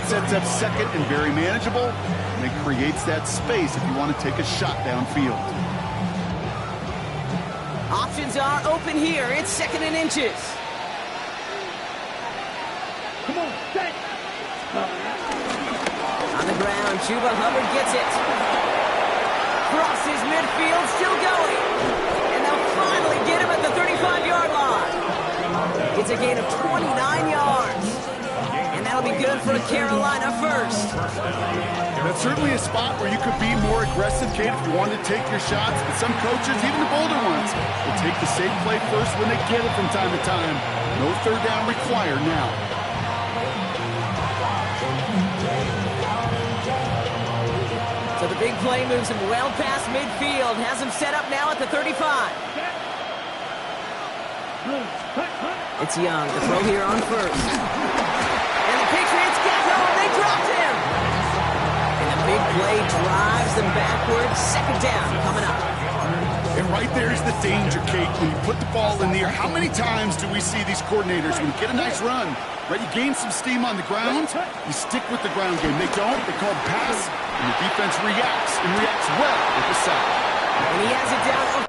It sets up second and very manageable, and it creates that space if you want to take a shot downfield. Options are open here. It's second and inches. Come on, stay. On the ground, Chuba Hubbard gets it. Crosses midfield, still going. And they'll finally get him at the 35-yard line. It's a gain of 29 yards. And that'll be good for a Carolina first. That's certainly a spot where you could be more aggressive, Kate, if you wanted to take your shots. But some coaches, even the bolder ones, will take the safe play first when they get it from time to time. No third down required now. So the big play moves him well past midfield. Has him set up now at the 35. It's Young. The throw here on first. And the Patriots get home. They dropped him. And the big play drives them backwards. Second down coming up. And right there's the danger, Kate. When you put the ball in the air, how many times do we see these coordinators, when you get a nice run, right, you gain some steam on the ground, you stick with the ground game. They don't. They call pass, and the defense reacts, and reacts well with the sack. And he has it down.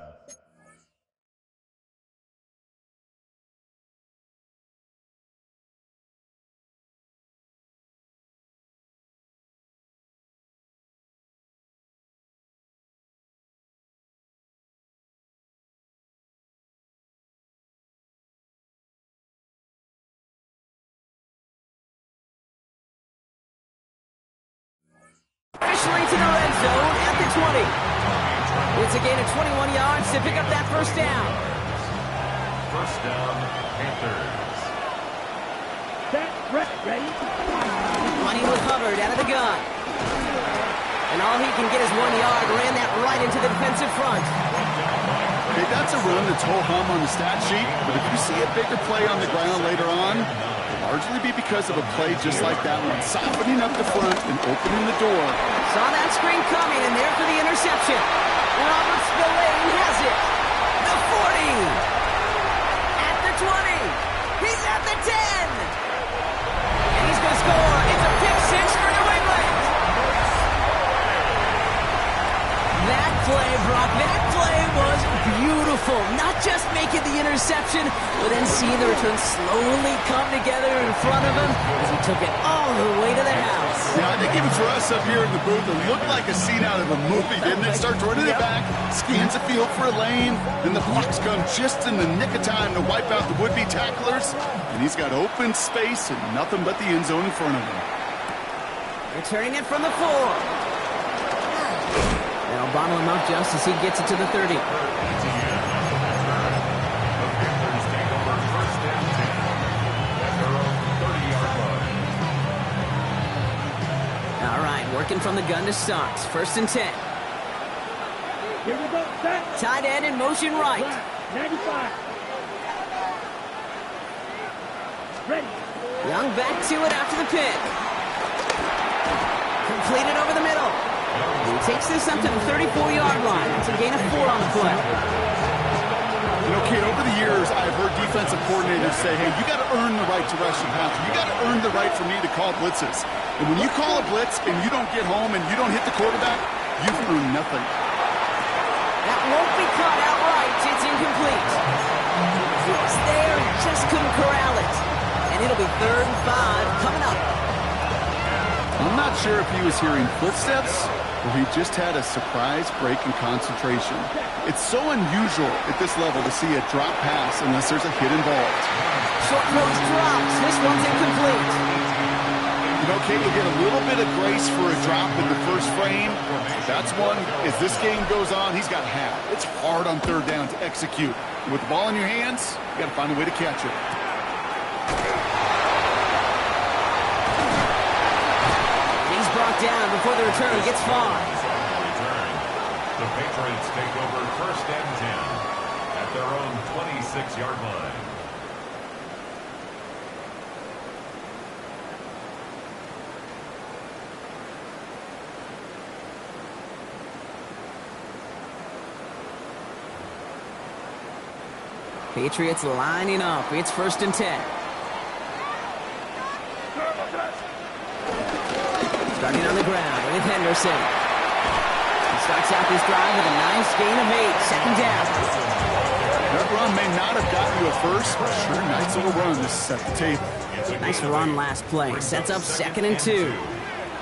Officially to the red zone at the 20. It's a gain of 21 yards to pick up that first down. First down, Panthers. Ready? Running with Hubbard out of the gun. And all he can get is 1 yard. Ran that right into the defensive front. Okay, that's a run that's ho-hum on the stat sheet, but if you see a bigger play on the ground later on, it'll largely be because of a play just like that one, softening up the front and opening the door. Saw that screen coming, and there for the interception. Robert Spillane has it. The 40. At the 20. He's at the 10. And he's going to score. It's a pick six for New England. That play, Brock, that play was beautiful. Not just making the interception, but then seeing the return slowly come together in front of him as he took it all the way to the house. Yeah, I think even for us up here in the booth, it looked like a scene out of a movie, didn't it? Starts running it back, scans the field for a lane, and the blocks come just in the nick of time to wipe out the would-be tacklers. And he's got open space and nothing but the end zone in front of him. Returning it from the 4. They'll bottle him up just as he gets it to the 30. All right, working from the gun to start. First and 10. Here we go. Set. Tight end in motion right. 95. Ready. Young back to it after the pick. Completed over the middle. He takes this up to the 34-yard line. That's a gain of 4 on the play. You know, Kate, over the years, I've heard defensive coordinators say, hey, you got to earn the right to rush the passer. You got to earn the right for me to call blitzes. And when you call a blitz and you don't get home and you don't hit the quarterback, you've earned nothing. That won't be caught outright. It's incomplete. He was there and just couldn't corral it. And it'll be 3rd and 5 coming up. I'm not sure if he was hearing footsteps or he just had a surprise break in concentration. It's so unusual at this level to see a drop pass unless there's a hit involved. Short nose drops. This one's incomplete. You know, Kate, you'll get a little bit of grace for a drop in the first frame. That's one, as this game goes on, he's got half. It's hard on 3rd down to execute. And with the ball in your hands, you got to find a way to catch it. Brought down before the return gets far. The Patriots take over 1st and 10 at their own 26-yard line. Patriots lining up. It's 1st and 10. Starting on the ground with Henderson. He starts out this drive with a nice gain of 8. Second down. That run may not have gotten you a first, but sure, nice little run to set the table. Nice run last play. Sets up 2nd and 2.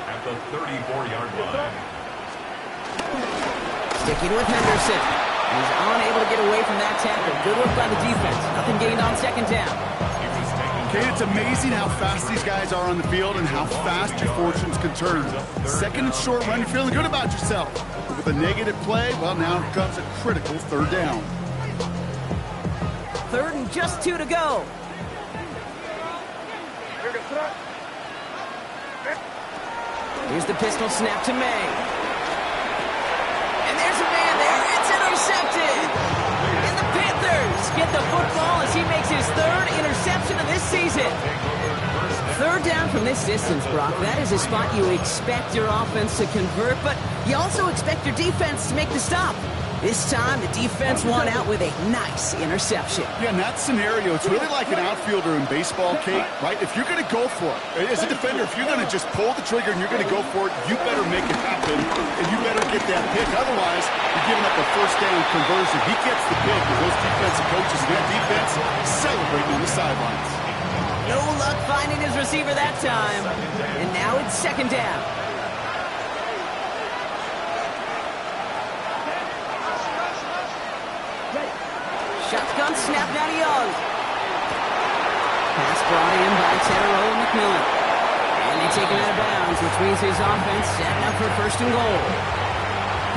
At the 34-yard line. Sticking with Henderson. He's unable to get away from that tackle. Good work by the defense. Nothing gained on 2nd down. Okay, it's amazing how fast these guys are on the field and how fast your fortunes can turn. 2nd and short run, you're feeling good about yourself. But with a negative play, well, now comes a critical 3rd down. 3rd and just 2 to go. Here's the pistol snap to May. And there's a man there. It's intercepted. And the Panthers get the football as he makes his 3rd interception of this season. 3rd down from this distance, Brock. That is a spot you expect your offense to convert, but you also expect your defense to make the stop. This time, the defense won out with a nice interception. Yeah, in that scenario, it's really like an outfielder in baseball, Kate, right? If you're going to go for it, as a defender, if you're going to just pull the trigger and you're going to go for it, you better make it happen, and you better get that pick. Otherwise, you're giving up a 1st down conversion. He gets the pick with those defensive coaches and that defense celebrating on the sidelines. No luck finding his receiver that time. And now it's 2nd down. Shotgun snap now to Young. Pass brought in by Deathrow and McMillan. And they take him out of bounds, which means his offense setting up for 1st and goal.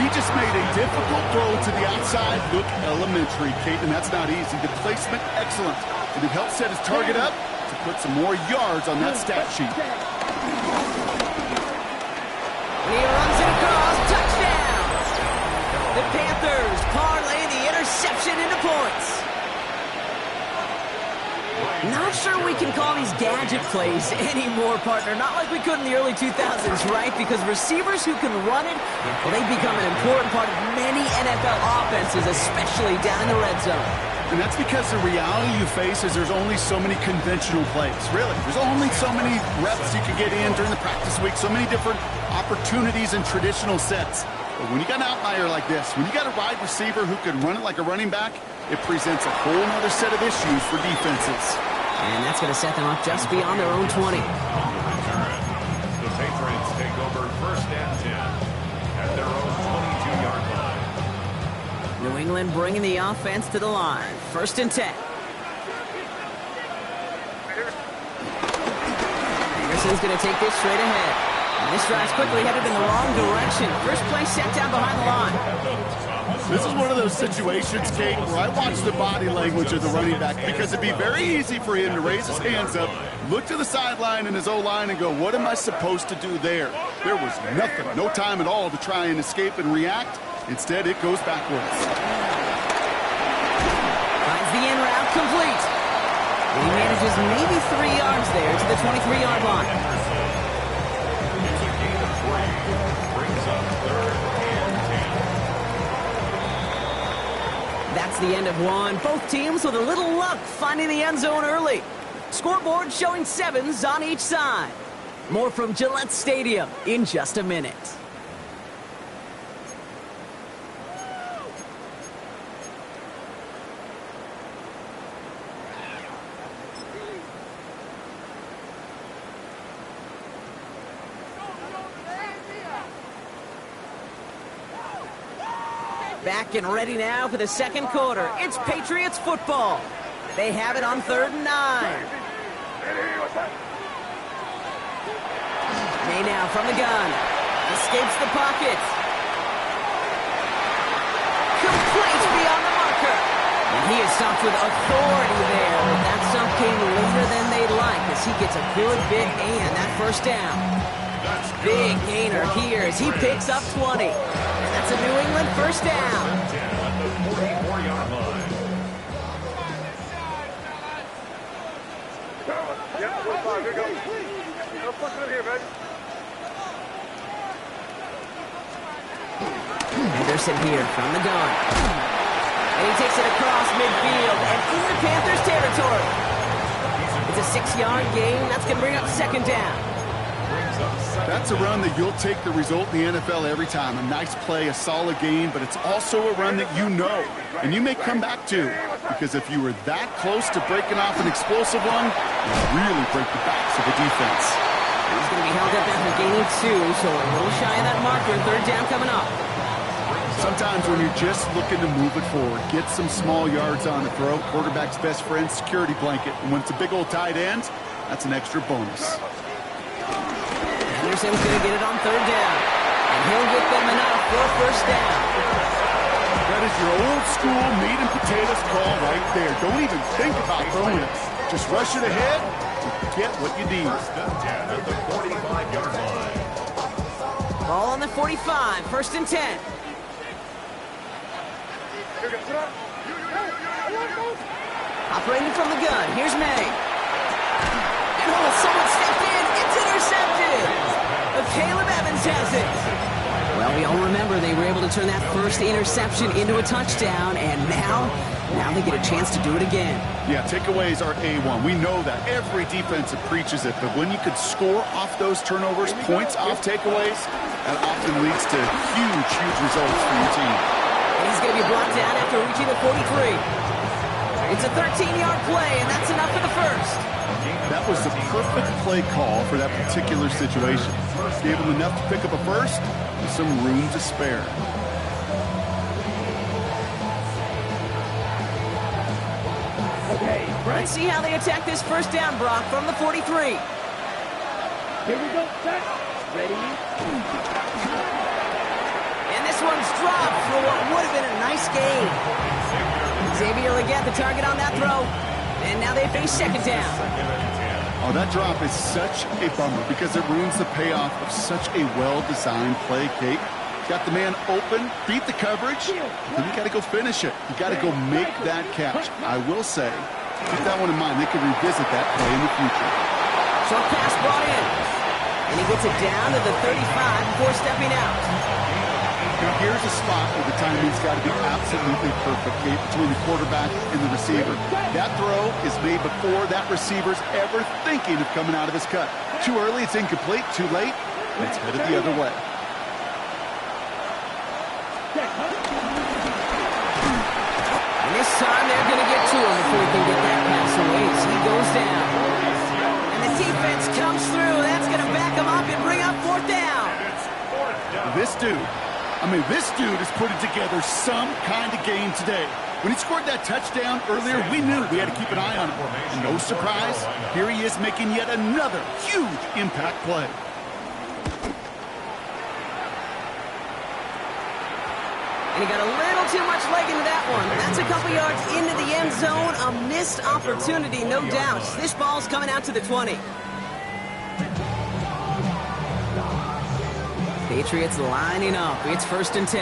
He just made a difficult throw to the outside. Look elementary, Kate, and that's not easy. The placement, excellent. And it helped set his target up to put some more yards on that stat sheet. And he runs it across. Touchdown! The Panthers parlay the interception into points. Not sure we can call these gadget plays anymore, partner. Not like we could in the early 2000s, right? Because receivers who can run it, well, they've become an important part of many NFL offenses, especially down in the red zone. And that's because the reality you face is there's only so many conventional plays. Really, there's only so many reps you can get in during the practice week, so many different opportunities and traditional sets. But when you got an outlier like this, when you got a wide receiver who can run it like a running back, it presents a whole other set of issues for defenses. And that's going to set them up just beyond their own 20. The Patriots take over 1st and 10 at their own 22-yard line. New England bringing the offense to the line. 1st and 10. Anderson's going to take this straight ahead. And this drive's quickly headed in the wrong direction. First play set down behind the line. This is one of those situations, Kate, where I watch the body language of the running back because it'd be very easy for him to raise his hands up, look to the sideline and his O-line and go, what am I supposed to do there? There was nothing, no time at all to try and escape and react. Instead, it goes backwards. Finds the in route complete. He manages maybe 3 yards there to the 23-yard line. It's a gain of 3. Brings up 3rd and 10. That's the end of one. Both teams with a little luck finding the end zone early. Scoreboard showing 7s on each side. More from Gillette Stadium in just a minute. Back and ready now for the 2nd quarter. It's Patriots football. They have it on 3rd and 9. May now from the gun. Escapes the pocket. Complete beyond the marker. And he is stopped with authority there. But that stop came later than they'd like as he gets a good bit and that 1st down. Big gainer here as he picks up 20. And that's a New England 1st down. 10 at the 44-yard line. Henderson here from the gun. And he takes it across midfield and into Panthers territory. It's a 6-yard gain. That's going to bring up 2nd down. That's a run that you'll take the result in the NFL every time. A nice play, a solid game, but it's also a run that you know, and you may come back to, because if you were that close to breaking off an explosive one, you really break the backs of the defense. He's going to be held up after gaining 2, so a little shy of that marker. Third down coming up. Sometimes when you're just looking to move it forward, get some small yards on the throw, quarterback's best friend, security blanket. And when it's a big old tight end, that's an extra bonus. Anderson's going to get it on third down. And he'll get them enough for a first down. That is your old school meat and potatoes call right there. Don't even think about throwing it. Just rush it ahead and get what you need. At the 45-yard line. Ball on the 45, first and 10. Operating from the gun, here's May. And someone stepped in, it's intercepted. Caleb Evans has it. Well, we all remember they were able to turn that first interception into a touchdown, and now they get a chance to do it again. Yeah, takeaways are A1. We know that. Every defensive preaches it, but when you could score off those turnovers, points off takeaways, that often leads to huge results for your team. And he's going to be brought down after reaching the 43. It's a 13-yard play, and that's enough for the first. That was the perfect play call for that particular situation. Gave him enough to pick up a first with some room to spare. Okay, Let's see how they attack this first down, Brock, from the 43. here we go, set, ready. And this one's dropped for what would have been a nice gain. Xavier Legette, the target on that throw. And now they face second down. Oh, that drop is such a bummer because it ruins the payoff of such a well-designed play, Kate. Got the man open, beat the coverage, then you got to go finish it. You got to go make that catch. I will say, keep that one in mind. They can revisit that play in the future. Short pass brought in. And he gets it down to the 35 before stepping out. Now, here's a spot where the timing's got to be absolutely perfect, Kate, between the quarterback and the receiver. That throw is made before that receiver's ever thinking of coming out of his cut. Too early, it's incomplete. Too late, it's headed the other way. And this time they're going to get to him before he can get that pass away as he goes down. And the defense comes through. That's going to back him up and bring up fourth down. This dude has put it together some kind of game today. When he scored that touchdown earlier, we knew we had to keep an eye on him. And no surprise, here he is making yet another huge impact play. And he got a little too much leg into that one. That's a couple yards into the end zone. A missed opportunity, no doubt. This ball's coming out to the 20. Patriots lining up. It's first and 10.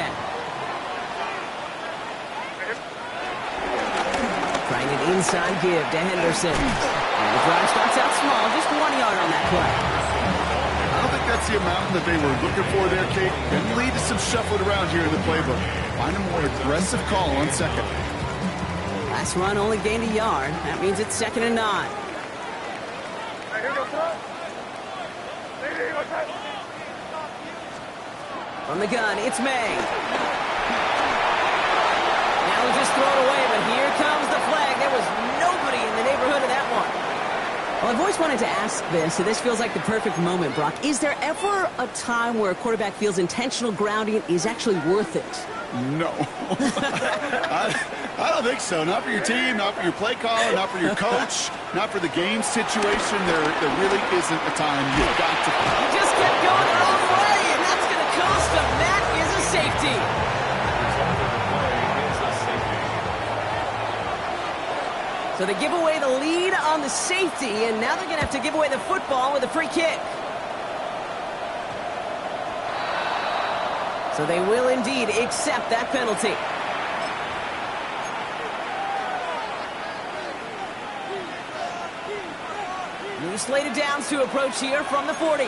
Trying an inside give to Henderson. And the drive starts out small, just 1 yard on that play. I don't think that's the amount that they were looking for there, Kate. Can lead to some shuffling around here in the playbook. Find a more aggressive call on second. Last run only gained a yard. That means it's second and 9. From the gun, it's May. Now we'll just throw it away, but here comes the flag. There was nobody in the neighborhood of that one. Well, I've always wanted to ask this, so this feels like the perfect moment, Brock. Is there ever a time where a quarterback feels intentional grounding is actually worth it? No. I don't think so. Not for your team, not for your play caller, not for your coach, not for the game situation. There really isn't a time you've got to. He just kept going the wrong way, and that's going to cost him. That is a safety. So they give away the lead on the safety, and now they're going to have to give away the football with a free kick. So they will indeed accept that penalty. New slated downs to approach here from the 40.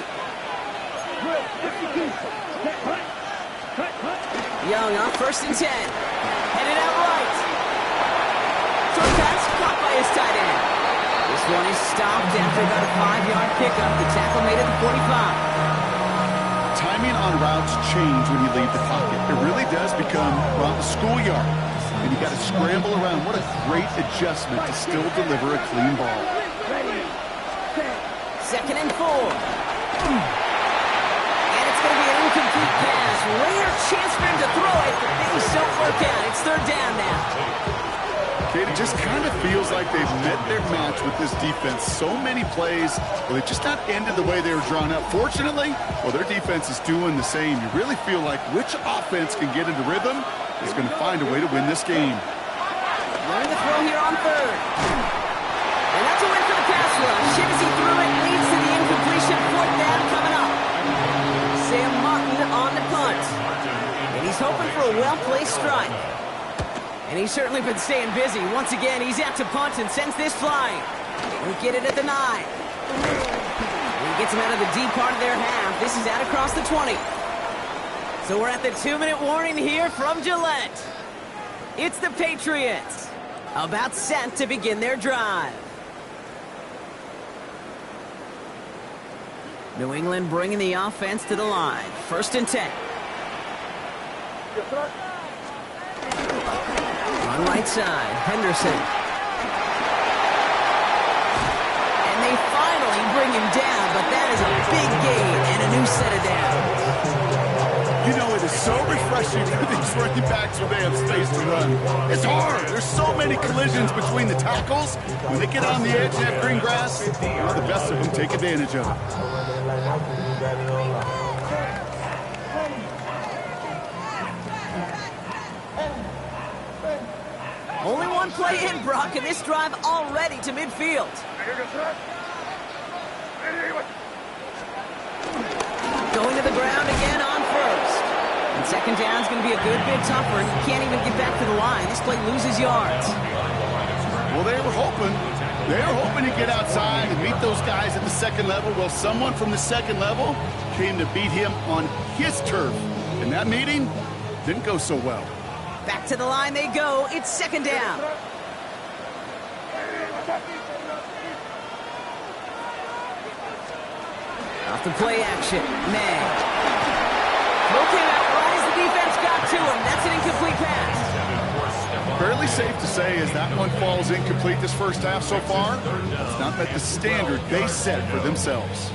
Young on first and 10. Headed out right. Short pass caught by his tight end. This one is stopped after about a 5-yard pickup. The tackle made at the 45. Timing on routes change when you leave the pocket. It really does become, well, the schoolyard. And you got to scramble around. What a great adjustment to still deliver a clean ball. Second and 4. And it's going to be an incomplete pass. Rare chance for him to throw it, but things don't work out. It's third down now. It just kind of feels like they've met their match with this defense. So many plays, well, they've just not ended the way they were drawn up. Fortunately, well, their defense is doing the same. You really feel like which offense can get into rhythm is going to find a way to win this game. Running the throw here on third. And that's a win for the pass rush. As he threw it, leads to the incompletion. Fourth down coming up. Sam Martin on the punt. And he's hoping for a well-placed strike. And he's certainly been staying busy. Once again, he's out to punt and sends this flying. We get it at the 9. He gets him out of the deep part of their half. This is out across the 20. So we're at the 2-minute warning here from Gillette. It's the Patriots, about set to begin their drive. New England bringing the offense to the line. First and 10. On right side, Henderson. And they finally bring him down, but that is a big gain and a new set of downs. You know, it is so refreshing for these running backs when they have space to run. It's hard. There's so many collisions between the tackles. When they get on the edge and have green grass, well, the best of them take advantage of it. Only one play in, Brock, and this drive already to midfield. Going to the ground again on first. And second down is going to be a good bit tougher. He can't even get back to the line. This play loses yards. Well, they were hoping to get outside and meet those guys at the second level. Well, someone from the second level came to beat him on his turf. And that meeting didn't go so well. Back to the line they go. It's second down. Off the play action. May. Throw came out right as the defense got to him. That's an incomplete pass. Fairly safe to say as that one falls incomplete this first half so far, it's not met the standard they set for themselves.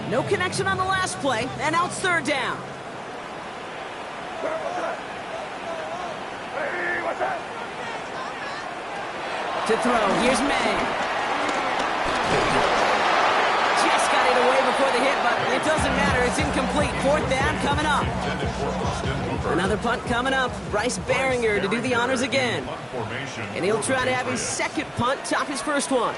No connection on the last play, and now it's third down. To throw, here's May. Just got it away before the hit, but it doesn't matter. It's incomplete. Fourth down coming up. Another punt coming up. Bryce Behringer to do the honors again. And he'll try to have his second punt top his first one.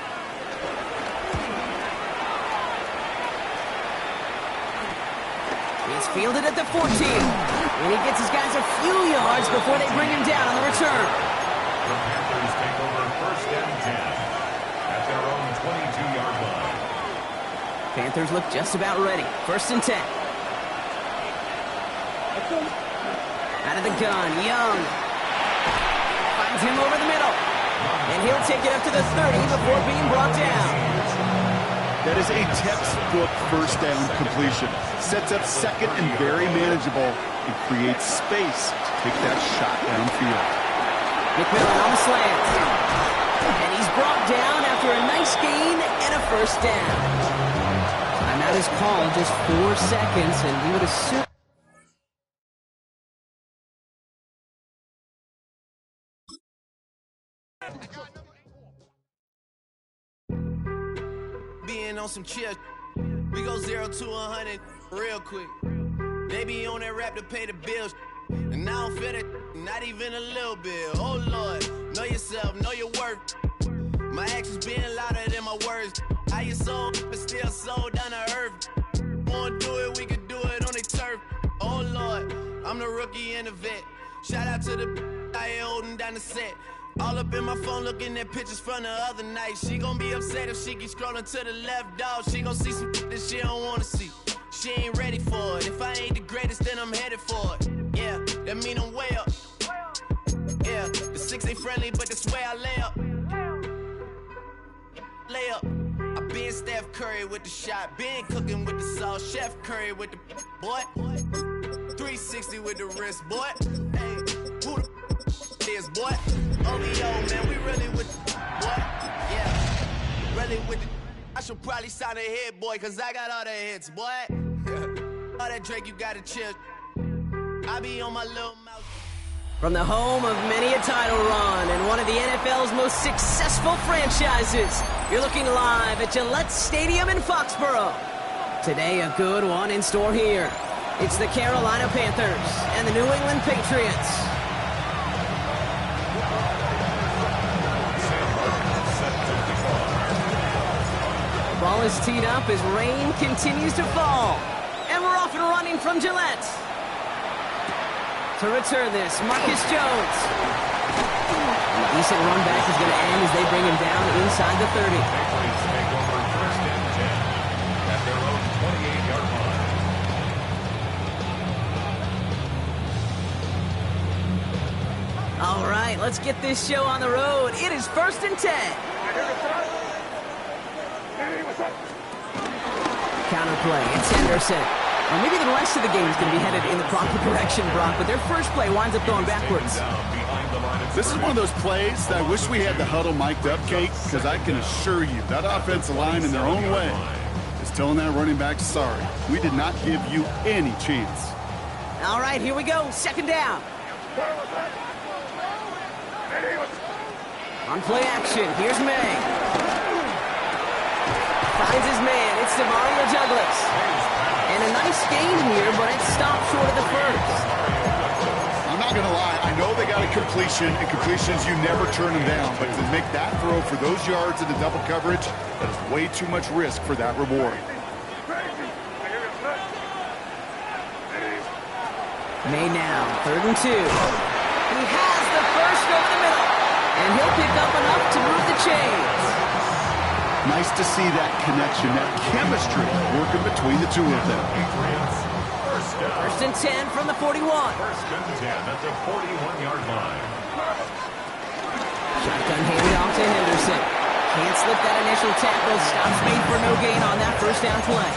He's fielded at the 14. And he gets his guys a few yards before they bring him down on the return. The Panthers take over first and 10 at their own 22-yard line. Panthers look just about ready. First and 10. Out of the gun, Young. Finds him over the middle. And he'll take it up to the 30 before being brought down. That is a textbook first down completion. Sets up second and very manageable and creates space to take that shot downfield. McMillan on the slant. And he's brought down after a nice gain and a first down. Timeout is called, just 4 seconds, and we would assume... Being on some chill, we go 0 to 100 real quick. They be on that rap to pay the bills, and I don't feel it, not even a little bit. Oh Lord, know yourself, know your worth. My actions being louder than my words. How you sold, but still sold down to earth. Wanna do it, we could do it on the turf. Oh Lord, I'm the rookie and the vet. Shout out to the I ain't holding down the set. All up in my phone looking at pictures from the other night. She gon' be upset if she keep scrolling to the left, dog. She gon' see some that she don't wanna see. She ain't ready for it. If I ain't the greatest, then I'm headed for it. Yeah, that mean I'm way up. Yeah, the 6 ain't friendly, but that's where I lay up. Been Steph Curry with the shot, been cooking with the sauce, Chef Curry with the boy. 360 with the wrist, boy. Hey, who the is, boy? OVO, man, we really with the boy. Yeah, really with the. I should probably sign a hit, boy, cause I got all the hits, boy. All that Drake, you gotta chill. I be on my little mouth. From the home of many a title run and one of the NFL's most successful franchises, you're looking live at Gillette Stadium in Foxborough. Today, a good one in store here. It's the Carolina Panthers and the New England Patriots. The ball is teed up as rain continues to fall. And we're off and running from Gillette. To return this, Marcus Jones. And a decent run back is going to end as they bring him down inside the 30. Patriots take over first and 10 at their own 28-yard line. All right, let's get this show on the road. It is first and 10. Counterplay, it's Henderson. Well, maybe the rest of the game is going to be headed in the proper direction, Brock, but their first play winds up going backwards. This is one of those plays that I wish we had the huddle mic'd up, Kate, because I can assure you that offensive line in their own way is telling that running back, sorry, we did not give you any chance. All right, here we go, second down. On play action, here's May. Finds his man, it's Demario Douglas. And a nice gain here, but it stopped short of the first. I'm not going to lie. I know they got a completion, and completions, you never turn them down. But to make that throw for those yards in the double coverage, that is way too much risk for that reward. May now, 3rd and 2. He has the first over the middle. And he'll pick up enough to move the chains. Nice to see that connection, that chemistry working between the two of them. First and 10 from the 41. First and 10 at the 41-yard line. Shotgun handed off to Henderson. Can't slip that initial tackle. Stops made for no gain on that first down play.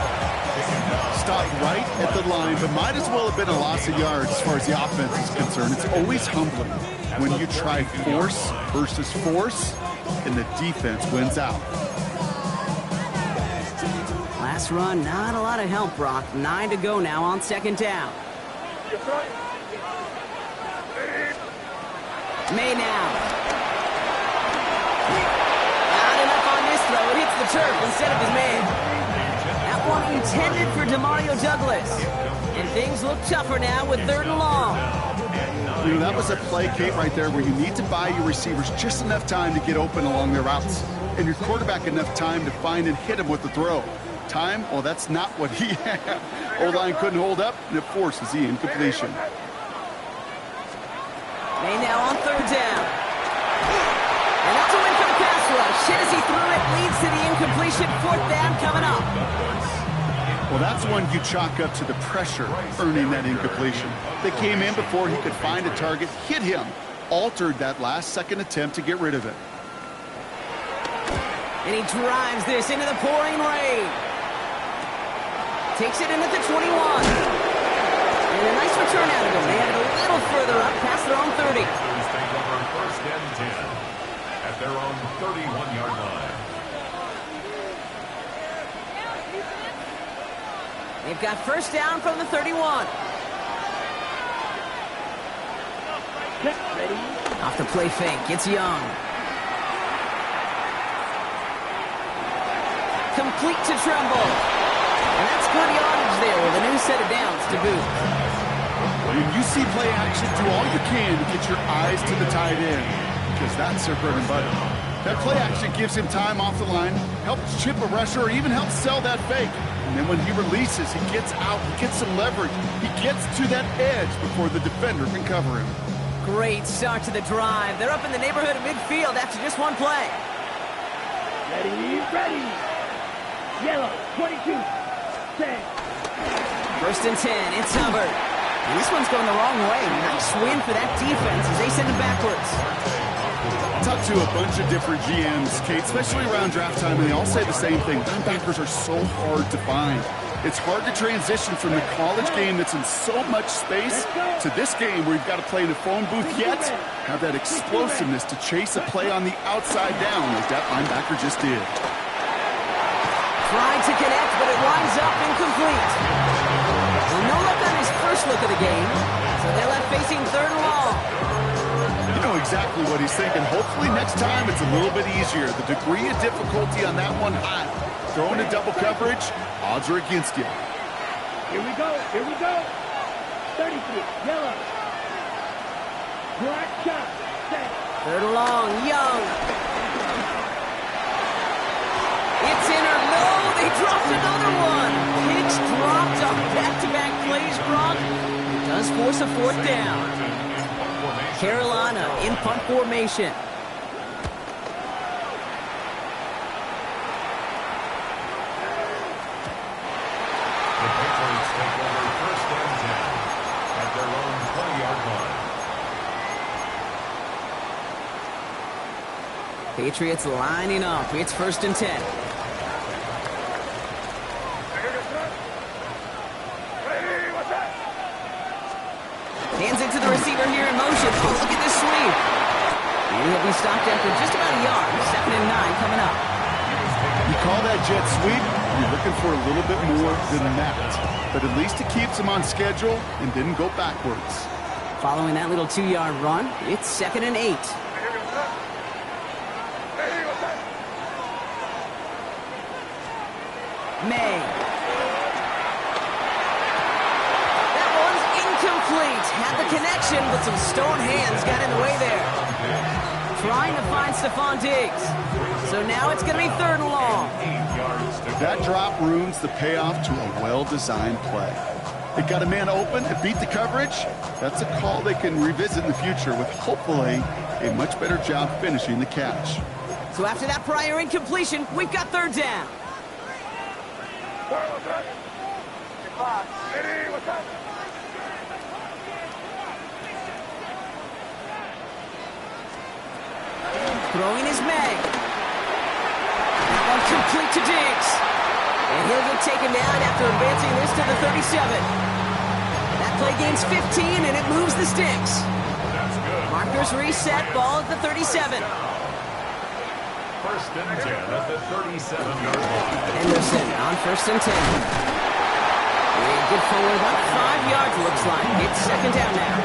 Stopped right at the line, but might as well have been a loss of yards as far as the offense is concerned. It's always humbling when you try force versus force, and the defense wins out. Last run, not a lot of help, Brock. 9 to go now on second down. May now. Not enough on this throw. It hits the turf instead of his man. That one intended for Demario Douglas. And things look tougher now with 3rd and long. You know, that was a play, Kate, right there where you need to buy your receivers just enough time to get open along their routes. And your quarterback enough time to find and hit him with the throw. Time? Well, that's not what he had. O-line couldn't hold up, and it forces the incompletion. May now on 3rd down. And that's a win for the pass rush. As he threw it, leads to the incompletion. 4th down coming up. Well, that's one you chalk up to the pressure earning that incompletion. They came in before he could find a target, hit him, altered that last-second attempt to get rid of it. And he drives this into the pouring rain. Takes it in at the 21. And a nice return out of him. They had it a little further up past their own 30. Take over first and 10 at their own 31-yard line. They've got first down from the 31. Off the play fake. It's Young. Complete to Tremble. And that's good yardage there with a new set of downs to boot. When you see play action, do all you can to get your eyes to the tight end, because that's their bread and butter. That play action gives him time off the line, helps chip a rusher, or even helps sell that fake. And then when he releases, he gets out, he gets some leverage. He gets to that edge before the defender can cover him. Great start to the drive. They're up in the neighborhood of midfield after just one play. Ready. Yellow, 22. 10. First and 10, it's Hubbard. And this one's going the wrong way. Nice win for that defense as they send him backwards. I talked to a bunch of different GMs, Kate, especially around draft time, and they all say the same thing. Linebackers are so hard to find. It's hard to transition from the college game that's in so much space to this game where you've got to play in a phone booth, yet have that explosiveness to chase a play on the outside down like that linebacker just did. Tried to connect, but it winds up incomplete. Well, no luck on his first look of the game, so they're left facing 3rd and long. You know exactly what he's thinking. Hopefully next time it's a little bit easier. The degree of difficulty on that one high. Throwing a double coverage, odds are against you. Here we go. Here we go. 33. Yellow. Black shot. Set. 3rd and long. Young. It's in or no. They dropped another one. Hicks dropped on back-to-back plays, Brock. It does force a 4th down. Carolina in punt formation. Patriots lining up. It's 1st and 10. Hands it to the receiver here in motion. Oh, look at this sweep. And he'll be stopped after just about a yard. 2nd and 9 coming up. You call that jet sweep, you're looking for a little bit more than that. But at least it keeps him on schedule and didn't go backwards. Following that little 2-yard run, it's 2nd and 8. May. That one's incomplete. Had the connection, but some stone hands got in the way there. Trying to find Stephon Diggs. So now it's going to be 3rd and long. That drop ruins the payoff to a well-designed play. It got a man open, it beat the coverage. That's a call they can revisit in the future with hopefully a much better job finishing the catch. So after that prior incompletion, we've got 3rd down. Throwing his May. That one complete to Diggs. And he'll get taken down after advancing this to the 37. That play gains 15, and it moves the sticks. That's good. Markers reset, ball at the 37. 1st and 10 at the 37-yard line. Henderson on 1st and 10. And good forward, about 5 yards looks like. It's 2nd down now.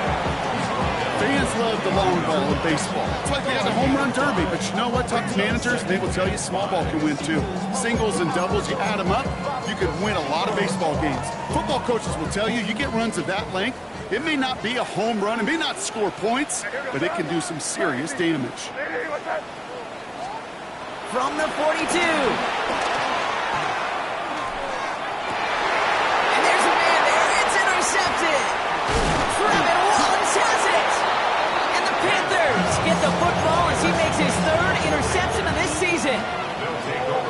Fans love the long ball in baseball. It's like they have a home run derby, but you know what? Talk to managers, they will tell you small ball can win too. Singles and doubles, you add them up, you can win a lot of baseball games. Football coaches will tell you, you get runs of that length, it may not be a home run, it may not score points, but it can do some serious damage. From the 42. And there's a man there. It's intercepted. Trevin Wallace has it. And the Panthers get the football as he makes his 3rd interception of this season.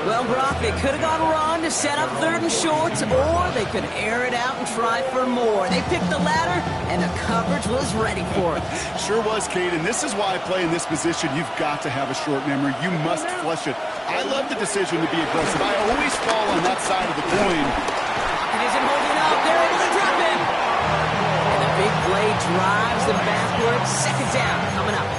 Well, Brock, they could have gone run to set up 3rd and short, or they could air it out and try for more. They picked the latter, and the coverage was ready for it. Sure was, Kate, and this is why I play in this position. You've got to have a short memory. You must flush it. I love the decision to be aggressive. I always fall on that side of the coin. Pocket isn't holding up. They're able to drop him. And the big play drives them backwards. 2nd down coming up.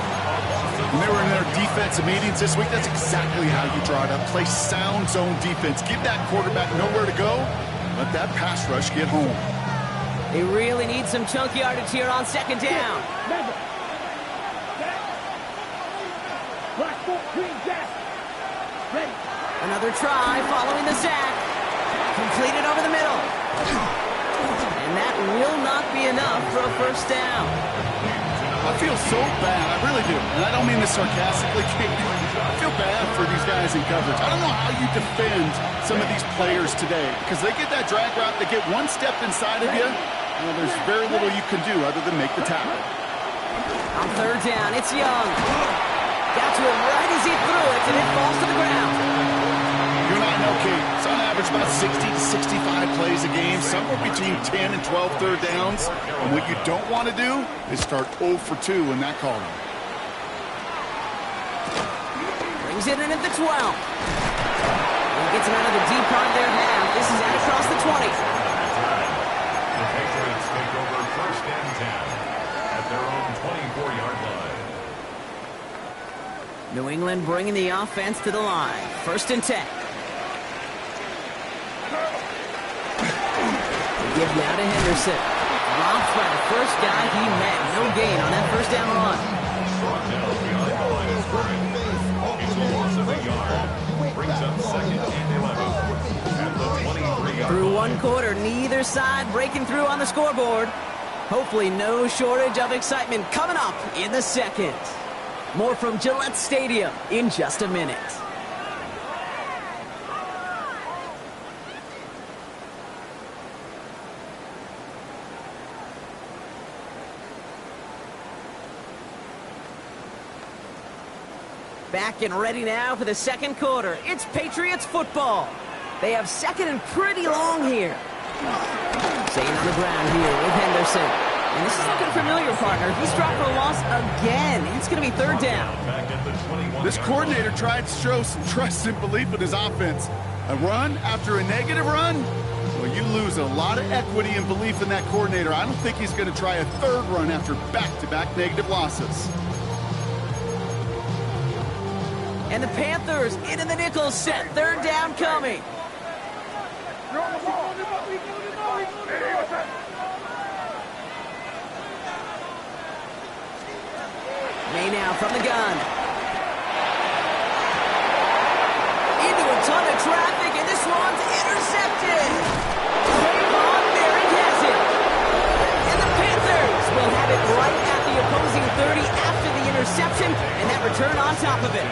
When they were in their defensive meetings this week, that's exactly how you draw it up. Play sound zone defense. Give that quarterback nowhere to go. Let that pass rush get home. They really need some chunk yardage here on 2nd down. Black foot, green jack. Ready. Another try following the sack. Completed over the middle. And that will not be enough for a 1st down. I feel so bad. I really do. And I don't mean this sarcastically, Kate. I feel bad for these guys in coverage. I don't know how you defend some of these players today because they get that drag route, they get one step inside of you, and there's very little you can do other than make the tackle. On 3rd down, it's Young. Got to him right as he threw it, and it falls to the ground. You and I know, Kate, it's on average about 60 to 65 plays a game, somewhere between 10 and 12 3rd downs. And what you don't want to do is start 0 for 2 in that column. Brings it in at the 12. He gets it out of the deep part of their half. This is out across the 20. The Patriots take over first and 10 at their own 24-yard line. New England bringing the offense to the line. First and 10. Give now to Henderson. Dropped by the first guy he met. No gain on that first down run. Brought down behind the line of scrimmage. It's a loss of a yard. Brings up second and 11 at the 23-yard Through line. one quarter, neither side breaking through on the scoreboard. Hopefully no shortage of excitement coming up in the second. More from Gillette Stadium in just a minute. Back and ready now for the second quarter. It's Patriots football. They have second and pretty long here. Staying on the ground here with Henderson. And this is looking familiar, partner. He's dropped for a loss again. It's going to be third down. Back at the 21-yard This coordinator tried to show some trust and belief in his offense. A run after a negative run? Well, you lose a lot of equity and belief in that coordinator. I don't think he's going to try a third run after back-to-back negative losses. And the Panthers into the nickel set. Third down coming. May now from the gun. Into a ton of traffic, and this one's intercepted. Draymond, there he has it. And the Panthers will have it right at the opposing 30 after the interception, and that return on top of it.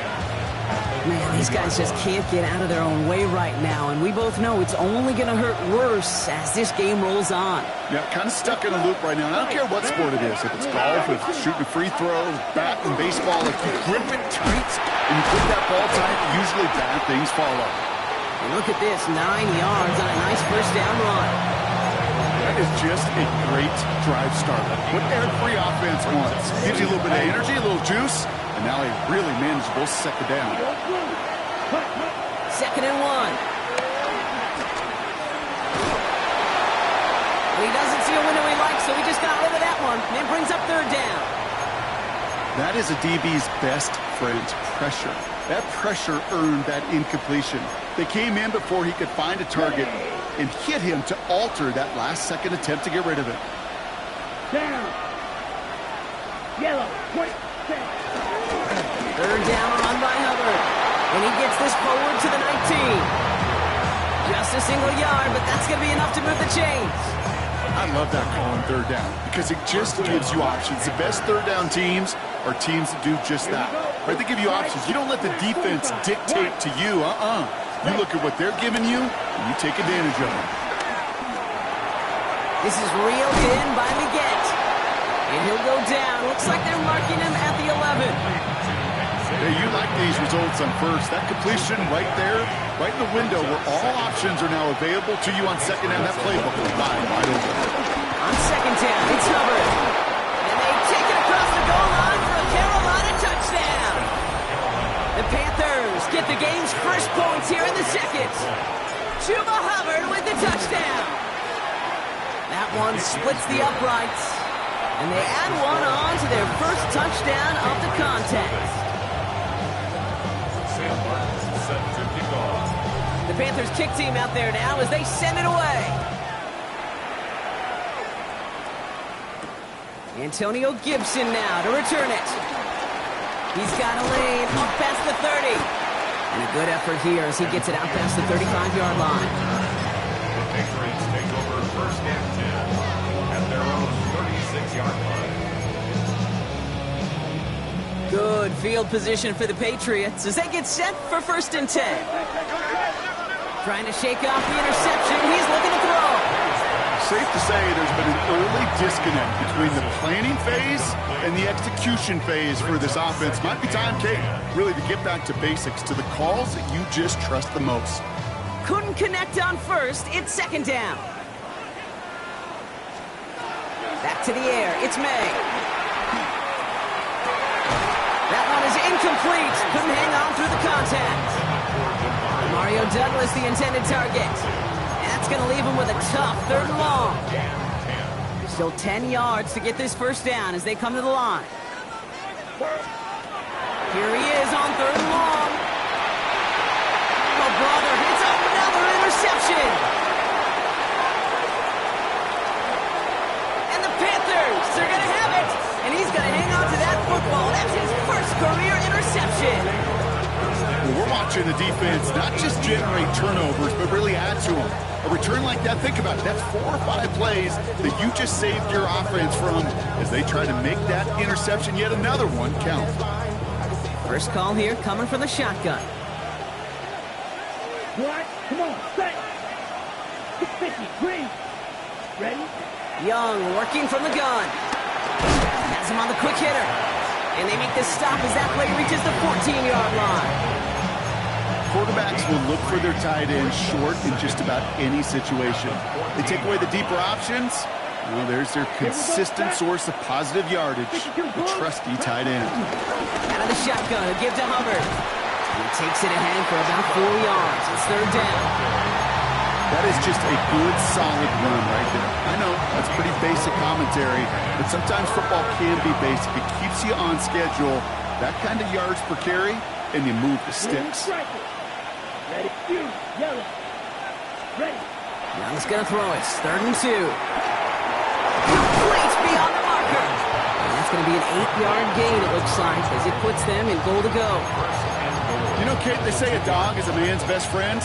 Man, these guys just can't get out of their own way right now, and we both know it's only going to hurt worse as this game rolls on. Yeah, kind of stuck in a loop right now. And I don't care what sport it is. If it's golf, if it's shooting a free throw, bat and baseball, if you grip it tight and you grip that ball tight, usually bad things follow. And look at this, 9 yards on a nice first down run. That is just a great drive starter. What every offense wants. Gives you a little bit of energy, a little juice, and now a really manageable second down. Second and 1. He doesn't see a window he likes, so he just got rid of that one. And it brings up third down. That is a DB's best friend, pressure. That pressure earned that incompletion. They came in before he could find a target and hit him to alter that last-second attempt to get rid of it. Down. Yellow. Point. Third down run by Hubbard. And he gets this forward to the 19. Just a single yard, but that's going to be enough to move the chains. I love that call on third down because it just gives you options. The best third down teams are teams that do just that. Right? They give you options. You don't let the defense dictate to you. You look at what they're giving you, and you take advantage of it. This is reeled in by Leggett. And he'll go down. Looks like they're marking him at the 11. Hey, you like these results on first. That completion right there, right in the window where all options are now available to you on second down. That playbook is wide open. On second down, it's Hubbard. And they take it across the goal line for a Carolina touchdown. The Panthers get the game's first points here in the second. Chuba Hubbard with the touchdown. That one splits the uprights. And they add one on to their first touchdown of the contest. The Panthers kick team out there now as they send it away. Antonio Gibson now to return it. He's got a lane up past the 30. And a good effort here as he gets it out past the 35-yard line. The Patriots take over first and 10 at their own 36-yard line. Good field position for the Patriots as they get set for first and 10. Trying to shake off the interception. He's looking to throw. Safe to say there's been an early disconnect between the planning phase and the execution phase for this offense. Might be time, Kate, really to get back to basics, to the calls that you just trust the most. Couldn't connect on first. It's second down. Back to the air. It's May. That one is incomplete. Incomplete. Couldn't hang on through the contact. Mario Douglas, the intended target. And that's going to leave him with a tough 3rd and long. Still 10 yards to get this first down as they come to the line. Here he is on 3rd and long. Oh, brother, it's another interception. And the Panthers, they're going to have it. And he's going to hang on to that football. That's his first career interception. Well, we're watching the defense not just generate turnovers, but really add to them. A return like that, think about it. That's 4 or 5 plays that you just saved your offense from as they try to make that interception, yet another one, count. First call here coming from the shotgun. What? Come on, set. 50, green. Ready? Young working from the gun. Has him on the quick hitter. And they make the stop as that play reaches the 14-yard line. Quarterbacks will look for their tight end short in just about any situation. They take away the deeper options. Well, there's their consistent source of positive yardage, the trusty tight end. Out of the shotgun, a give to Hubbard. He takes it ahead for about 4 yards. It's 3rd down. That is just a good, solid run right there. I know, that's pretty basic commentary, but sometimes football can be basic. It keeps you on schedule, that kind of yards per carry, and you move the sticks. Ready? Yellow. Ready? Young's going to throw it. 3rd and 2. Complete beyond the marker. And that's going to be an 8-yard gain, it looks like, as it puts them in goal to go. You know, Kate, they say a dog is a man's best friend.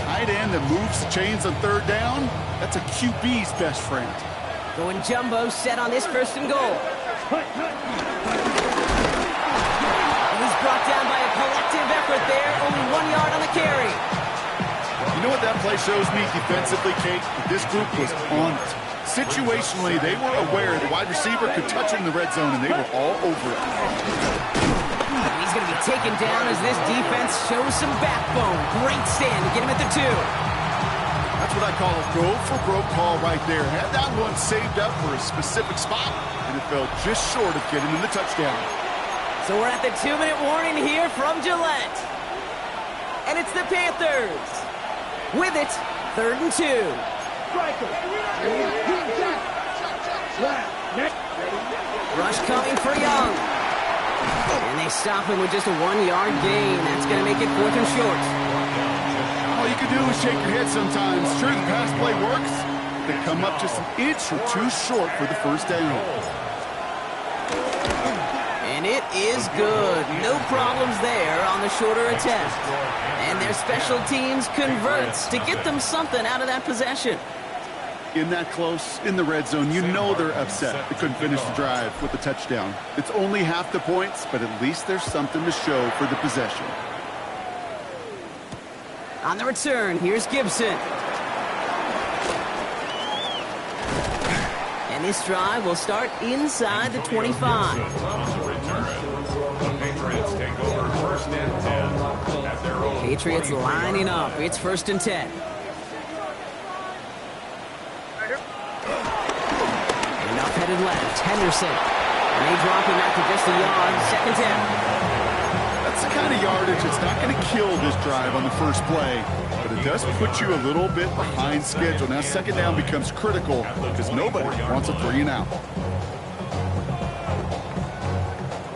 Tight end that moves the chains on 3rd down, that's a QB's best friend. Going jumbo set on this 1st and goal. He's brought down by a collective effort there. Only 1 yard on the carry. You know what that play shows me defensively, Kate? This group was on it. Situationally, they were aware the wide receiver could touch it in the red zone, and they were all over it. He's going to be taken down as this defense shows some backbone. Great stand to get him at the 2. That's what I call a go-for-broke call right there. Had that one saved up for a specific spot, and it fell just short of getting him the touchdown. So we're at the 2-minute warning here from Gillette. And it's the Panthers. With it, 3rd and 2. Rush coming for Young. And they stop him with just a 1-yard gain. That's going to make it 4th and short. All you can do is shake your head sometimes. Sure, the pass play works. They come up just an inch or 2 short for the 1st down. And it is good. No problems there on the shorter attempt. And their special teams converts to get them something out of that possession. In that close, in the red zone, you know they're upset. They couldn't finish the drive with the touchdown. It's only half the points, but at least there's something to show for the possession. On the return, here's Gibson. And this drive will start inside the 25. Patriots lining up. It's 1st and 10. And up headed left, Henderson. And they drop him after just a yard. 2nd down. That's the kind of yardage that's not going to kill this drive on the first play, but it does put you a little bit behind schedule. Now 2nd down becomes critical because nobody wants a 3 and out.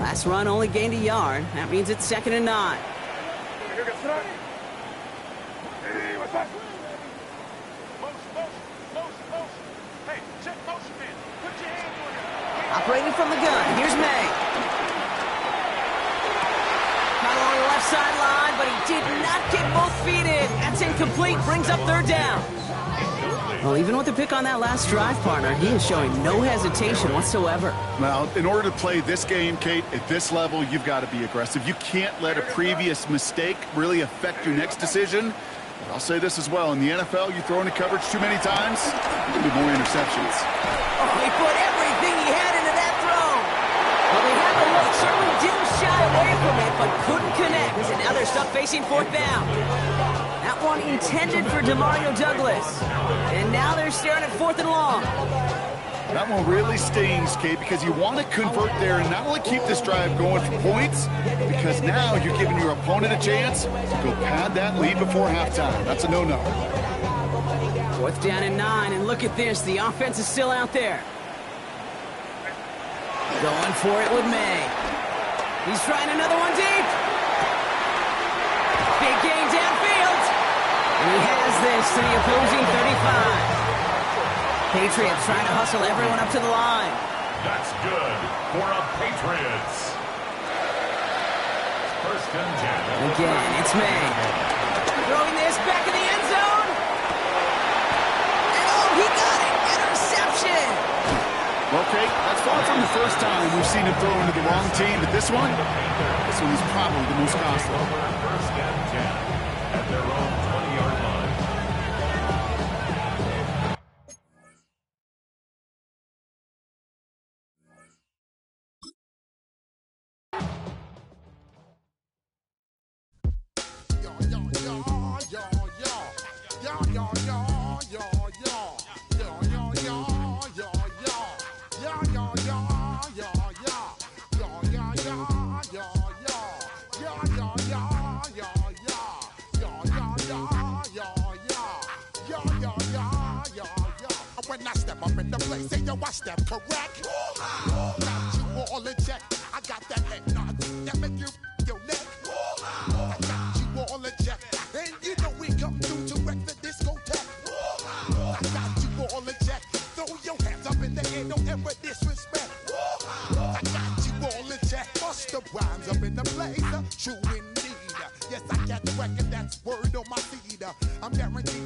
Last run only gained a yard. That means it's 2nd and 9. Operating from the gun, here's May. Caught along the left sideline, but he did not get both feet in. That's incomplete, brings up 3rd down. Well, even with the pick on that last drive, partner, he is showing no hesitation whatsoever. Well, in order to play this game, Kate, at this level, you've got to be aggressive. You can't let a previous mistake really affect your next decision. But I'll say this as well. In the NFL, you throw into coverage too many times, there'll be more interceptions. Oh, he put everything he had into that throw. Well, they had the look, certainly didn't shy away from it, but couldn't connect. And now they're stuck facing 4th down. That one intended for Demario Douglas. And now they're staring at 4th and long. That one really stings, Kate, because you want to convert there and not only keep this drive going for points, because now you're giving your opponent a chance to go pad that lead before halftime. That's a no-no. 4th down and 9, and look at this. The offense is still out there. Going for it with May. He's trying another one deep. Big gain downfield. And he has this to the opposing 35. Patriots trying to hustle everyone up to the line. That's good for a Patriots. 1st and 10. Again, it's May. Throwing this back in the end zone. And oh, he got it. Interception. Well, Kate, that's far from the first time we've seen him throw into the wrong team, but this one is probably the most costly. 1st and 10 at their own 20-yard line. When I step up in the place, say yo, I step correct. Got you all in check. I got that head nod that make you your neck. I got you all in check, and you know we come through to wreck the discotheque. I got you all in check. Throw your hands up in the air, don't ever disrespect. I got you all in check. Bust the rhymes up in the place, true indeed. Yes, I got the record, that's word on my feed. I'm guaranteed to